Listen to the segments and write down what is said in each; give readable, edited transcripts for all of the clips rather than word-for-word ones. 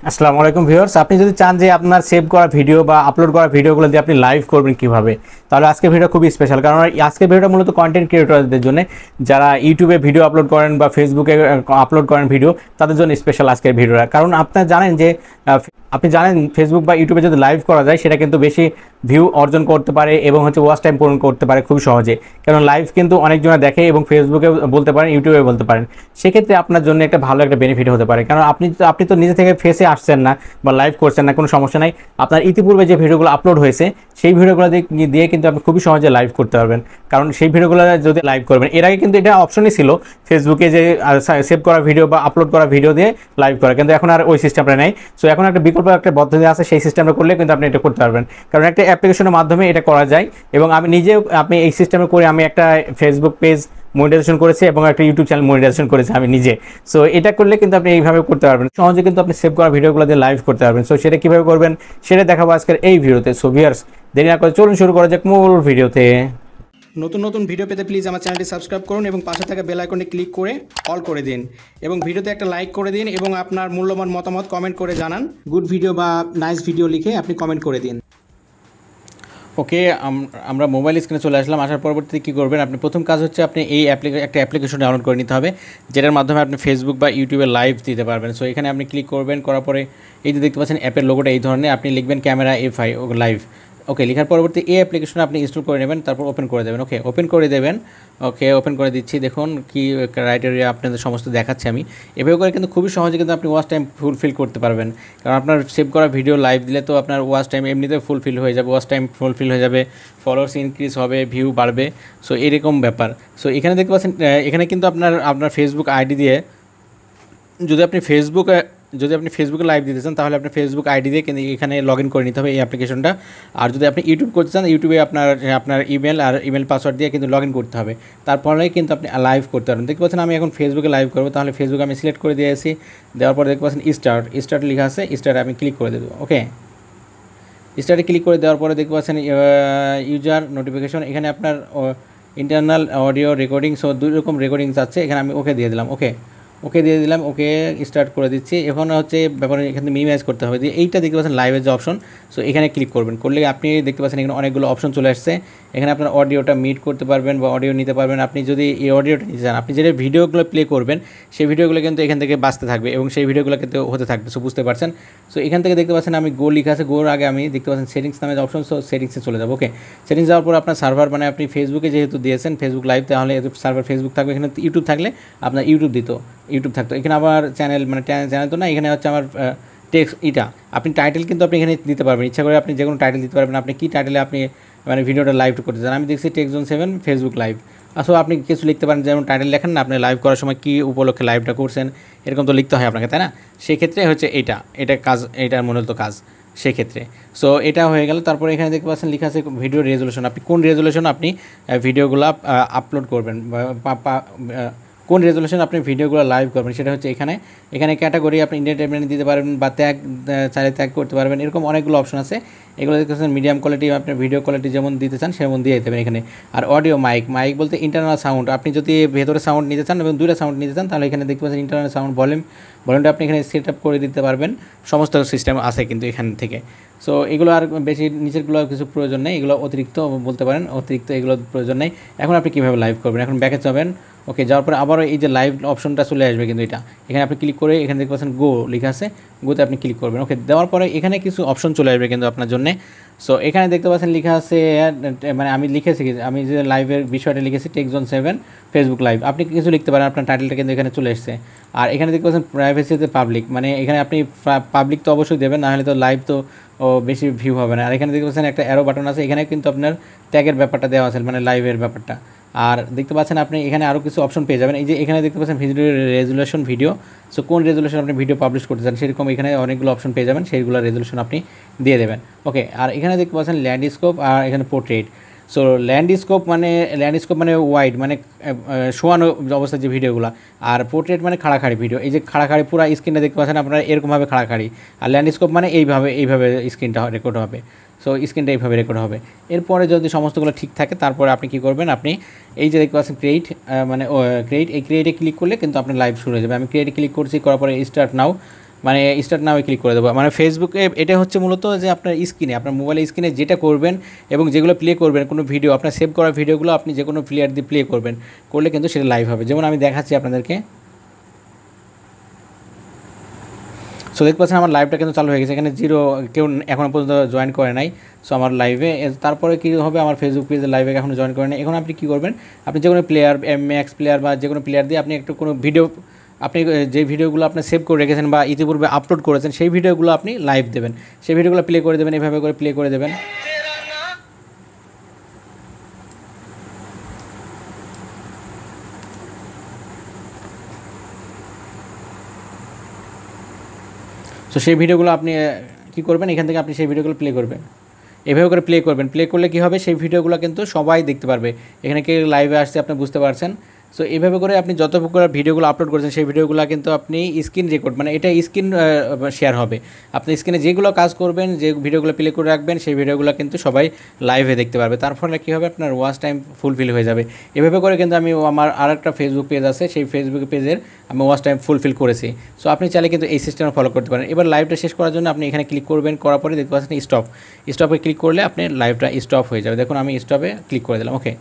আসসালামু আলাইকুম ভিউয়ার্স, আপনি যদি চান যে আপনার সেভ করা ভিডিও বা আপলোড করা ভিডিওগুলো দিয়ে আপনি লাইভ করবেন কিভাবে, তাহলে আজকের ভিডিও খুবই স্পেশাল। কারণ আজকের ভিডিওটা মূলত কন্টেন্ট ক্রিয়েটরদের জন্য, যারা ইউটিউবে ভিডিও আপলোড করেন বা ফেসবুকে আপলোড করেন ভিডিও, তাদের জন্য স্পেশাল আজকের ভিডিওটা। কারণ আপনারা জানেন যে আপনি জানেন ফেসবুক বা ইউটিউবে যদি লাইভ করা যায় সেটা কিন্তু বেশি ভিউ অর্জন করতে পারে এবং ওয়াচ টাইম পূরণ করতে পারে খুব সহজে। কারণ লাইভ কিন্তু অনেকজনে দেখে এবং ফেসবুকে বলতে পারেন, ইউটিউবে বলতে পারেন। সেক্ষেত্রে আপনার জন্য একটা ভালো একটা বেনিফিট হতে পারে। কারণ আপনি তো নিজে থেকে ফেসে আসছেন না বা লাইভ করছেন না, কোনো সমস্যা নাই। আপনার ইতিপূর্বে যে ভিডিওগুলো আপলোড হয়েছে সেই ভিডিওগুলো দিয়ে কিন্তু আপনি খুবই সহজে লাইভ করতে পারবেন। কারণ সেই ভিডিওগুলো যদি লাইভ করবেন, এর আগে কিন্তু এটা অপশনই ছিল ফেসবুকে যে সেভ করা ভিডিও বা আপলোড করা ভিডিও দিয়ে লাইভ করা, কিন্তু এখন আর ওই সিস্টেমটা নেই। সো এখন একটা বিকল্প একটা পদ্ধতি আছে, সেই সিস্টেমটা করলে কিন্তু আপনি এটা করতে পারবেন। কারণ একটা অ্যাপ্লিকেশনের মাধ্যমে এটা করা যায় এবং আমি নিজেও আপনি এই সিস্টেমে করে আমি একটা ফেসবুক পেজ মনিটাইজেশন করেছি এবং একটা ইউটিউব চ্যানেল মনিটাইজেশন করেছি আমি নিজে। সো এটা করলে কিন্তু আপনি এইভাবে করতে পারবেন, সহজে কিন্তু আপনি সেভ করা ভিডিওগুলো দিয়ে লাইভ করতে পারবেন। সো সেটা কীভাবে করবেন সেটা দেখাবো আজকের এই ভিডিওতে। সো ভিউয়ার্স, দেরি না করে চলুন শুরু করা যাক মূল ভিডিওতে। নতুন নতুন ভিডিও পেতে প্লিজ আমার চ্যানেলটি সাবস্ক্রাইব করুন এবং পাশে থাকা বেল আইকনে ক্লিক করে অল করে দিন এবং ভিডিওতে একটা লাইক করে দিন এবং আপনার মূল্যবান মতামত কমেন্ট করে জানান। গুড ভিডিও বা নাইস ভিডিও লিখে আপনি কমেন্ট করে দিন। ওকে, আমরা মোবাইল স্ক্রিনে চলে আসলাম। আসার পরবর্তীতে কী করবেন, আপনি প্রথম কাজ হচ্ছে আপনি এই একটা অ্যাপ্লিকেশন ডাউনলোড করে নিতে হবে, যেটার মাধ্যমে আপনি ফেসবুক বা ইউটিউবে লাইভ দিতে পারবেন। সো এখানে আপনি ক্লিক করবেন, করার পরে এই যে দেখতে পাচ্ছেন অ্যাপের লোগোটা এই ধরনের, আপনি লিখবেন CameraFi লাইভ। ওকে, লেখার পরবর্তী এই অ্যাপ্লিকেশন আপনি ইনস্টল করে নেবেন, তারপর ওপেন করে দেবেন। ওকে, ওপেন করে দেবেন। ওকে, ওপেন করে দিচ্ছি। দেখুন কি ক্রাইটেরিয়া আপনাদের সমস্ত দেখাচ্ছে আমি। এভাবে করে কিন্তু খুবই সহজে কিন্তু আপনি ওয়াচ টাইম ফুলফিল করতে পারবেন। কারণ আপনার সেভ করা ভিডিও লাইভ দিলে তো আপনার ওয়াচ টাইম এমনিতেও ফুলফিল হয়ে যাবে, ওয়াচ টাইম ফুলফিল হয়ে যাবে, ফলোয়ার্স ইনক্রিজ হবে, ভিউ বাড়বে। সো এরকম ব্যাপার। সো এখানে দেখতে পাচ্ছেন, এখানে কিন্তু আপনার ফেসবুক আইডি দিয়ে যদি আপনি ফেসবুকে লাইভ দিতে চান, তাহলে আপনি ফেসবুক আইডি দিয়ে কিন্তু এখানে লগ ইন করে নিতে হবে এই অ্যাপ্লিকেশনটা। আর যদি আপনি ইউটিউব করতে চান, ইউটিউবে আপনার ইমেল পাসওয়ার্ড দিয়ে কিন্তু লগ ইন করতে হবে, তারপরেই কিন্তু আপনি লাইভ করতে পারবেন। দেখতে পাচ্ছেন আমি এখন ফেসবুকে লাইভ করবো, তাহলে ফেসবুক আমি সিলেক্ট করে দিয়েছি। দেওয়ার পরে দেখতে পাচ্ছেন স্টার্ট লেখা আছে, স্টার্টে আমি ক্লিক করে দেবো। ওকে, স্টার্টে ক্লিক করে দেওয়ার পরে দেখতে পাচ্ছেন ইউজার নোটিফিকেশন, এখানে আপনার ইন্টারনাল অডিও রেকর্ডিং, সো দুই রকম রেকর্ডিংস আছে। এখানে আমি ওকে দিয়ে দিলাম। ওকে দিয়ে দিলাম। ওকে, স্টার্ট করে দিচ্ছি। এখন হচ্ছে ব্যাপারে এখানে মিনিমাইজ করতে হবে, যে এইটা দেখতে পাচ্ছেন লাইভের যে অপশন, সো এখানে ক্লিক করবেন। করলে আপনি দেখতে পাচ্ছেন এখানে অনেকগুলো অপশন চলে আসছে। এখানে আপনার অডিওটা মিট করতে পারবেন বা অডিও নিতে পারবেন। আপনি যদি এই অডিওটা নিতে চান, আপনি যে ভিডিওগুলো প্লে করবেন সেই ভিডিওগুলো কিন্তু এখান থেকে বাঁচতে থাকবে এবং সেই ভিডিওগুলো কিন্তু হতে থাকবে। সো বুঝতে পারছেন। সো এখান থেকে দেখতে পাচ্ছেন আমি গো লেখা আছে, গোর আগে আমি দেখতে পাচ্ছেন সেটিংস নামে অপশন, সো সেটিংসে চলে যাবো। ওকে, সেটিংস যাওয়ার পর আপনার সার্ভার, মানে আপনি ফেসবুকে যেহেতু দিয়েছেন ফেসবুক লাইভ, তাহলে সার্ভার ফেসবুক থাকবে। এখানে ইউটিউব থাকলে আপনার ইউটিউব থাকতো। এখানে আবার চ্যানেল, মানে চ্যানেল তো না, এখানে হচ্ছে আমার টেক্সট। আপনি টাইটেল কিন্তু আপনি এখানে দিতে পারবেন, ইচ্ছা করে আপনি যে কোনো টাইটেল দিতে পারবেন। আপনি কী টাইটেলে আপনি মানে ভিডিওটা লাইভ করতে চান, আমি দেখছি টেক জোন 7 ফেসবুক লাইভ। আসলে আপনি কিছু লিখতে পারেন, যেমন টাইটেল লেখেন না, আপনি লাইভ করার সময় কী উপলক্ষে লাইভটা করছেন, এরকম তো লিখতে হয় আপনাকে, তাই না? সেক্ষেত্রে হচ্ছে এটার মূলত কাজ সেক্ষেত্রে। সো এটা হয়ে গেল। তারপরে এখানে দেখতে পাচ্ছেন লেখা আছে ভিডিও রেজুলেশন, আপনি কোন রেজুলেশন আপনি ভিডিওগুলো আপলোড করবেন, কোন রেজুলেশন আপনি ভিডিওগুলো লাইভ করবেন, সেটা হচ্ছে এখানে ক্যাটাগরি আপনি এন্টারটেনমেন্ট দিতে পারবেন বা চাইলে ত্যাগ করতে পারবেন। এরকম অনেকগুলো অপশন আছে। এগুলো দেখতেছেন মিডিয়াম কোয়ালিটি, আপনার ভিডিও কোয়ালিটি যেমন দিতে চান সেমন দিয়ে দেবেন এখানে। আর অডিও মাইক বলতে ইন্টারনাল সাউন্ড, আপনি যদি ভেতরে সাউন্ড নিতে চান এবং দুইটা সাউন্ড নিতে চান, তাহলে এখানে দেখতে পাচ্ছেন ইন্টারনাল সাউন্ড ভলিউমটা আপনি এখানে সেট আপ করে দিতে পারবেন। সমস্ত সিস্টেম আছে কিন্তু এখান থেকে। সো এগুলো আর বেশি নিচেরগুলো কিছু প্রয়োজন নেই, এগুলো অতিরিক্ত বলতে পারেন, এগুলো প্রয়োজন নেই। এখন আপনি কীভাবে লাইভ করবেন, এখন ব্যাকে যাবেন। ওকে, যাওয়ার পরে আবারও এই যে লাইভ অপশনটা চলে আসবে, কিন্তু এখানে আপনি ক্লিক করে এখানে দেখতে পাচ্ছেন গো লেখা আছে, গোতে আপনি ক্লিক করবেন। ওকে, দেওয়ার পরে এখানে কিছু অপশন চলে আসবে কিন্তু আপনার জন্য। সো এখানে দেখতে পাচ্ছেন লেখা আছে, মানে আমি যে লাইভের বিষয়টা লিখেছি টেক জোন 7 ফেসবুক লাইভ, আপনি কিছু লিখতে পারেন, আপনার টাইটেলটা কিন্তু এখানে চলে এসেছে। আর এখানে দেখতে পাচ্ছেন প্রাইভেসিতে পাবলিক, মানে এখানে আপনি পাবলিক তো অবশ্যই দেবেন, নাহলে তো লাইভ তো বেশি ভিউ হবে না। আর এখানে দেখতে পাচ্ছেন একটা অ্যারো বাটন আছে, এখানে কিন্তু আপনার ট্যাগের ব্যাপারটা দেওয়া আছে, মানে লাইভের ব্যাপারটা। আর দেখতে পাচ্ছেন আপনি এখানে আরও কিছু অপশন পেয়ে যাবেন। এই যে এখানে দেখতে পাচ্ছেন ভিডিও রেজুলেশন ভিডিও, সো কোন রেজুলেশন আপনি ভিডিও পাবলিশ করতে চান সেরকম এখানে অনেকগুলো অপশন পেয়ে যাবেন, সেইগুলো রেজুলেশন আপনি দিয়ে দেবেন। ওকে, আর এখানে দেখতে পাচ্ছেন ল্যান্ডস্কেপ আর এখানে পোর্ট্রেট। সো ল্যান্ডস্কেপ মানে ওয়াইড, মানে শোয়ানো অবস্থায় যে ভিডিওগুলো, আর পোর্ট্রেট মানে খাড়াখাড়ি ভিডিও। এই যে খাড়াখাড়ি পুরো স্ক্রিনটা দেখতে পাচ্ছেন আপনারা এরকমভাবে খাড়াখাড়ি, আর ল্যান্ডস্কেপ মানে এইভাবে স্ক্রিনটা রেকর্ড হবে। সো স্ক্রিনটা এইভাবে রেকর্ড হবে। এরপরে যদি সমস্তগুলো ঠিক থাকে, তারপরে আপনি কী করবেন, আপনি এই যে দেখতে পাচ্ছেন ক্রিয়েটে ক্লিক করলে কিন্তু আপনার লাইভ শুরু হয়ে যাবে। আমি ক্রিয়েটে ক্লিক করছি, করার পরে স্টার্ট নাও, মানে স্টার্ট নামে ক্লিক করে দেবো। মানে ফেসবুকে এটা হচ্ছে মূলত যে আপনার স্ক্রিনে, আপনার মোবাইলের স্ক্রিনে যেটা করবেন এবং যেগুলো প্লে করবেন, কোনো ভিডিও আপনার সেভ করা ভিডিওগুলো আপনি যে কোনো প্লেয়ার দিয়ে প্লে করবেন, করলে কিন্তু সেটা লাইভ হবে। যেমন আমি দেখাচ্ছি আপনাদেরকে। সো দেখতে পাচ্ছেন আমার লাইভটা কিন্তু চালু হয়ে গেছে, এখানে জিরো, কেউ এখনও পর্যন্ত জয়েন করে নাই। সো আমার লাইভে তারপরে কী হবে, আমার ফেসবুক পেজে লাইভে এখনও জয়েন করে নাই। এখন আপনি কী করবেন, আপনি যে কোনো প্লেয়ার, ম্যাক্স প্লেয়ার বা যে কোনো প্লেয়ার দিয়ে আপনি একটু কোনো ভিডিও, আপনি যে ভিডিওগুলো আপনি সেভ করে রেখেছেন বা ইতিপূর্বে আপলোড করেছেন সেই ভিডিওগুলো আপনি লাইভ দেবেন, সেই ভিডিওগুলো প্লে করে দেবেন, এভাবে করে প্লে করে দেবেন। সো সেই ভিডিওগুলো আপনি কী করবেন, এখান থেকে আপনি সেই ভিডিওগুলো প্লে করবেন, এভাবে করে প্লে করবেন। প্লে করলে কী হবে, সেই ভিডিওগুলো কিন্তু সবাই দেখতে পারবে, এখানে কে লাইভে আসছে আপনি বুঝতে পারছেন। সো এইভাবে করে আপনি যত প্রকার ভিডিওগুলো আপলোড করেছেন সেই ভিডিওগুলো কিন্তু আপনি স্ক্রিন রেকর্ড, মানে এটা স্ক্রিন শেয়ার হবে। আপনি স্ক্রিনে যেগুলো কাজ করবেন, যে ভিডিওগুলো প্লে করে রাখবেন, সেই ভিডিওগুলো কিন্তু সবাই লাইভে দেখতে পারবে। তার ফলে কী হবে, আপনার ওয়াচ টাইম ফুলফিল হয়ে যাবে। এভাবে করে কিন্তু আমি আমার আরেকটা ফেসবুক পেজ আছে, সেই ফেসবুক পেজের আমি ওয়াচ টাইম ফুলফিল করেছি। সো আপনি চাইলে কিন্তু এই সিস্টেমে ফলো করতে পারেন। এবার লাইভটা শেষ করার জন্য আপনি এখানে ক্লিক করবেন, করার পরে দেখতে পাচ্ছেন স্টপে ক্লিক করলে আপনার লাইভটা স্টপ হয়ে যাবে। দেখুন আমি স্টপে ক্লিক করে দিলাম, ওকে,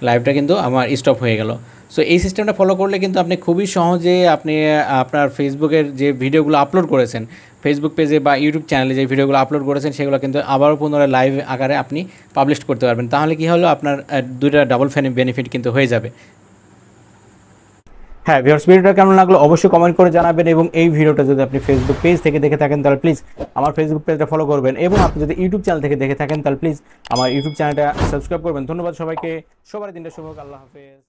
লাইভটা কিন্তু আমার স্টপ হয়ে গেল। সো এই সিস্টেমটা ফলো করলে কিন্তু আপনি খুবই সহজে আপনি আপনার ফেসবুকের যে ভিডিওগুলো আপলোড করেছেন, ফেসবুক পেজে বা ইউটিউব চ্যানেলে যে ভিডিওগুলো আপলোড করেছেন সেগুলো কিন্তু আবারও পুনরায় লাইভ আকারে আপনি পাবলিশ করতে পারবেন। তাহলে কী হলো, আপনার দুইটা ডাবল বেনিফিট কিন্তু হয়ে যাবে। হ্যাঁ ভিউয়ার্স, ভিডিওটা কেমন লাগলো অবশ্যই কমেন্ট করে জানাবেন, এবং এই ভিডিওটা যদি আপনি ফেসবুক পেজ থেকে দেখে থাকেন তাহলে প্লিজ আমার ফেসবুক পেজটা ফলো করবেন, এবং আপনি যদি ইউটিউব চ্যানেল থেকে দেখে থাকেন তাহলে প্লিজ আমার ইউটিউব চ্যানেলটা সাবস্ক্রাইব করবেন। ধন্যবাদ সবাইকে, সবার দিনটা শুভ হোক, আল্লাহ হাফেজ।